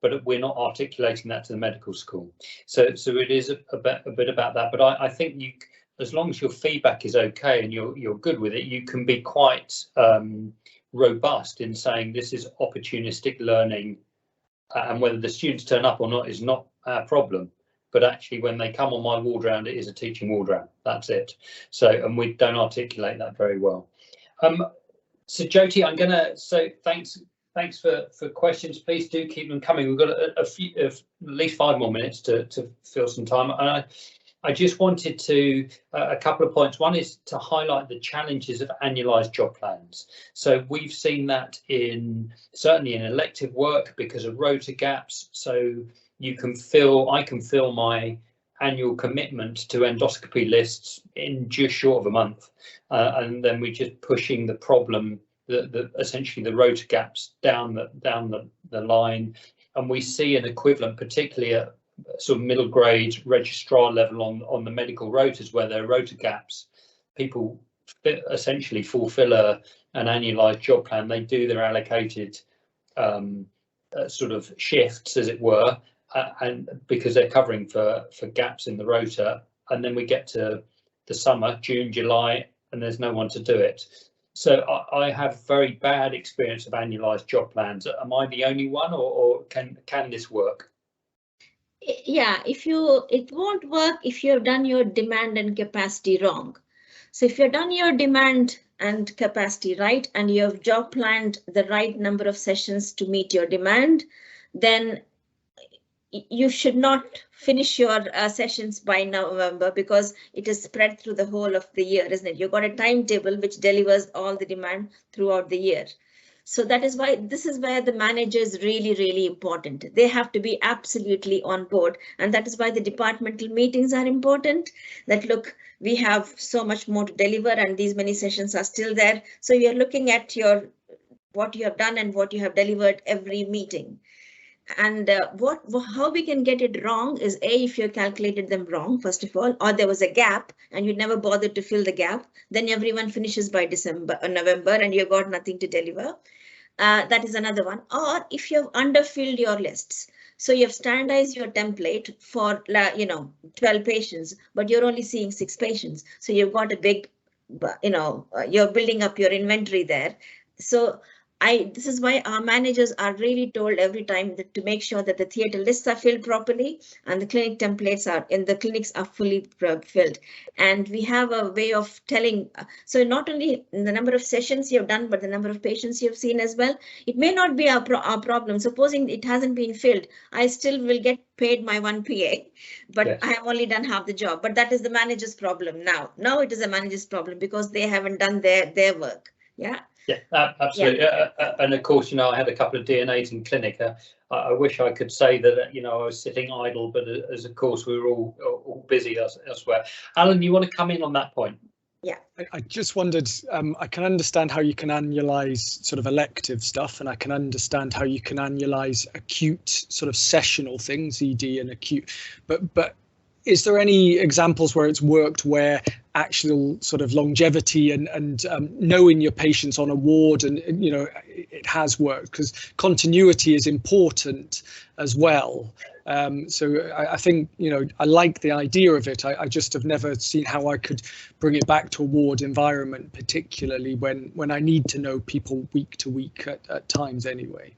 but we're not articulating that to the medical school. So it is a bit about that. But I think as long as your feedback is okay and you're good with it, you can be quite robust in saying this is opportunistic learning, and whether the students turn up or not is not our problem. But actually, when they come on my ward round, it is a teaching ward round. That's it. So, and we don't articulate that very well. So Jyothi, I'm gonna thanks for questions. Please do keep them coming. We've got a few, at least 5 more minutes to fill some time. And I just wanted to a couple of points. One is to highlight the challenges of annualised job plans. So we've seen that certainly in elective work because of rota gaps. So I can fill my annual commitment to endoscopy lists in just short of a month, and then we're just pushing the problem, essentially the rota gaps down the line, and we see an equivalent, particularly at sort of middle grade registrar level on the medical rotas where there are rota gaps. People essentially fulfil an annualised job plan. They do their allocated sort of shifts, as it were. And because they're covering for gaps in the rota, and then we get to the summer, June, July, and there's no one to do it. So I have very bad experience of annualised job plans. Am I the only one, or can this work? Yeah, it won't work if you've done your demand and capacity wrong. So if you've done your demand and capacity right, and you have job planned the right number of sessions to meet your demand, then you should not finish your sessions by November, because it is spread through the whole of the year, isn't it? You've got a timetable which delivers all the demand throughout the year. So that is why this is where the manager is really, really important. They have to be absolutely on board. And that is why the departmental meetings are important. That look, we have so much more to deliver and these many sessions are still there. So you're looking at what you have done and what you have delivered every meeting. And how we can get it wrong is if you calculated them wrong, first of all, or there was a gap and you never bothered to fill the gap, then everyone finishes by November and you've got nothing to deliver. That is another one. Or if you have underfilled your lists. So you have standardized your template for 12 patients, but you're only seeing 6 patients. So you've got a big, you're building up your inventory there. So this is why our managers are really told every time that to make sure that the theatre lists are filled properly and the clinic templates clinics are fully filled. And we have a way of telling, so not only the number of sessions you've done, but the number of patients you've seen as well. It may not be our problem. Supposing it hasn't been filled, I still will get paid my 1 PA, but yes. I have only done half the job. But that is the manager's problem now. Now it is a manager's problem because they haven't done their work. Yeah. Yeah, absolutely. Yeah. And of course, I had a couple of DNAs in clinic. I wish I could say that, I was sitting idle, but as of course, we were all busy elsewhere. Alan, you want to come in on that point? Yeah. I just wondered, I can understand how you can annualize sort of elective stuff, and I can understand how you can annualize acute sort of sessional things, ED and acute, but is there any examples where it's worked where actual sort of longevity and knowing your patients on a ward and it has worked, because continuity is important as well. So I think, I like the idea of it. I just have never seen how I could bring it back to a ward environment, particularly when I need to know people week to week at times anyway.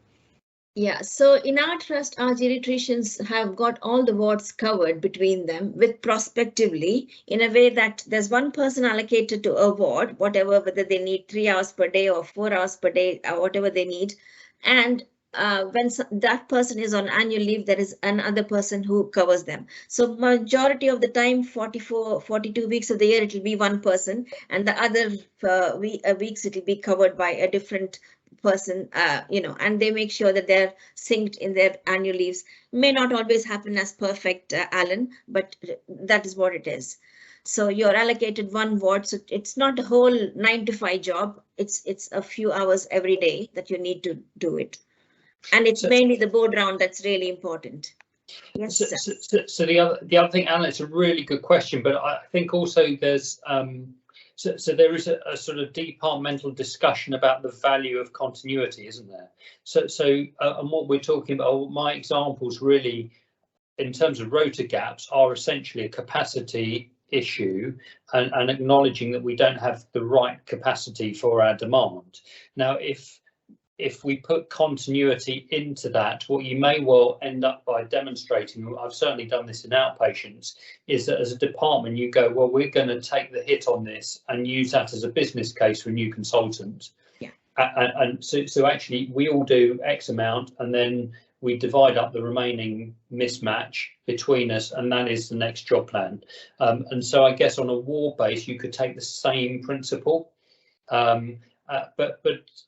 Yeah, so in our trust, our geriatricians have got all the wards covered between them with prospectively, in a way that there's one person allocated to a ward, whatever, whether they need 3 hours per day or 4 hours per day, or whatever they need. And when that person is on annual leave, there is another person who covers them. So majority of the time, 42 weeks of the year, it will be one person, and the other weeks it will be covered by a different person, and they make sure that they're synced in their annual leaves. May not always happen as perfect, Alan, but that is what it is. So you're allocated one ward, so it's not a whole 9 to 5 job. It's a few hours every day that you need to do it, and it's mainly the board round that's really important. Yes. So the other thing, Alan, it's a really good question, but I think also there's so there is a sort of departmental discussion about the value of continuity, isn't there? So and what we're talking about, my examples really, in terms of rota gaps, are essentially a capacity issue and acknowledging that we don't have the right capacity for our demand. Now, if we put continuity into that, what you may well end up by demonstrating, I've certainly done this in outpatients, is that as a department you go, well, we're going to take the hit on this and use that as a business case for a new consultant. Yeah. And so actually we all do X amount, and then we divide up the remaining mismatch between us, and that is the next job plan. And so I guess on a ward base you could take the same principle. But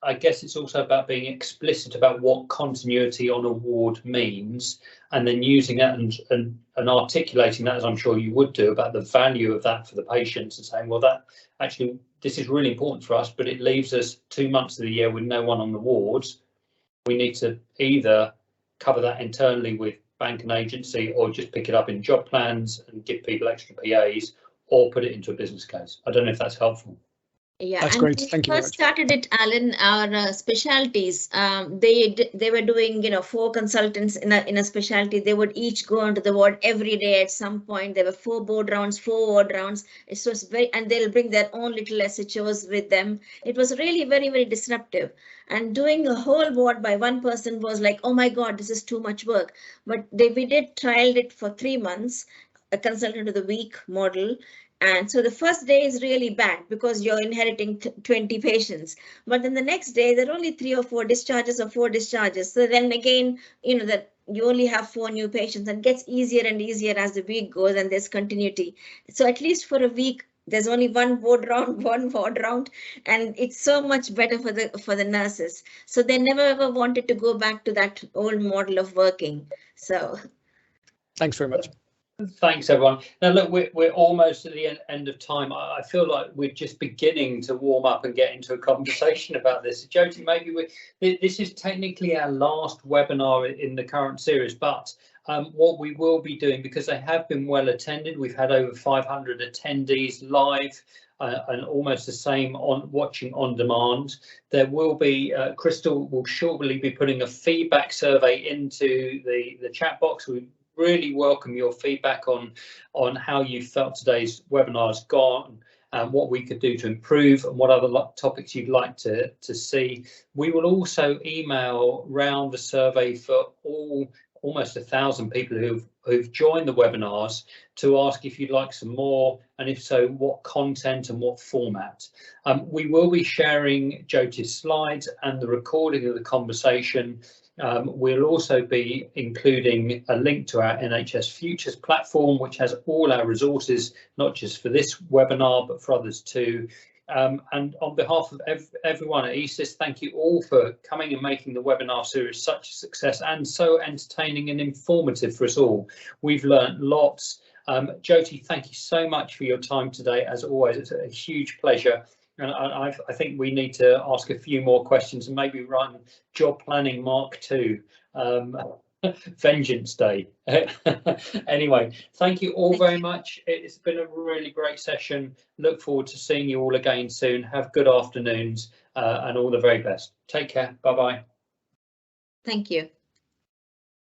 I guess it's also about being explicit about what continuity on a ward means, and then using that and articulating that, as I'm sure you would do, about the value of that for the patients, and saying, well, that actually, this is really important for us, but it leaves us 2 months of the year with no one on the wards. We need to either cover that internally with bank and agency, or just pick it up in job plans and give people extra PAs, or put it into a business case. I don't know if that's helpful. Yeah, that's and great. when Thank you. First started it, Alan. Our specialties. They were doing 4 consultants in a specialty. They would each go onto the ward every day. At some point, there were 4 board rounds, 4 ward rounds. It was very, and they'll bring their own little SHOs with them. It was really very, very disruptive. And doing a whole ward by one person was like, oh my God, this is too much work. But we did trial it for 3 months, a consultant of the week model. And so the first day is really bad because you're inheriting 20 patients, but then the next day there are only 3 or 4 discharges or 4 discharges. So then again, that you only have 4 new patients, and it gets easier and easier as the week goes, and there's continuity. So at least for a week, there's only one ward round, and it's so much better for the nurses. So they never ever wanted to go back to that old model of working. So thanks very much. Thanks, everyone. Now, look, we're almost at the end of time. I feel like we're just beginning to warm up and get into a conversation about this. Jyothi, maybe this is technically our last webinar in the current series, but what we will be doing, because they have been well attended, we've had over 500 attendees live, and almost the same on watching on demand. There will be, Crystal will shortly be putting a feedback survey into the chat box. We really welcome your feedback on how you felt today's webinar has gone, and what we could do to improve, and what other topics you'd like to see. We will also email round the survey for almost 1,000 people who've joined the webinars to ask if you'd like some more, and if so, what content and what format. We will be sharing Jyothi's slides and the recording of the conversation. We'll also be including a link to our NHS Futures platform, which has all our resources, not just for this webinar, but for others too. And on behalf of everyone at ECIST, thank you all for coming and making the webinar series such a success and so entertaining and informative for us all. We've learned lots. Jyothi, thank you so much for your time today. As always, it's a huge pleasure. And I think we need to ask a few more questions and maybe run job planning Mark 2. Vengeance Day. Anyway, thank you all Thank very you. much. It's been a really great session. Look forward to seeing you all again soon. Have good afternoons and all the very best. Take care. Bye bye. Thank you.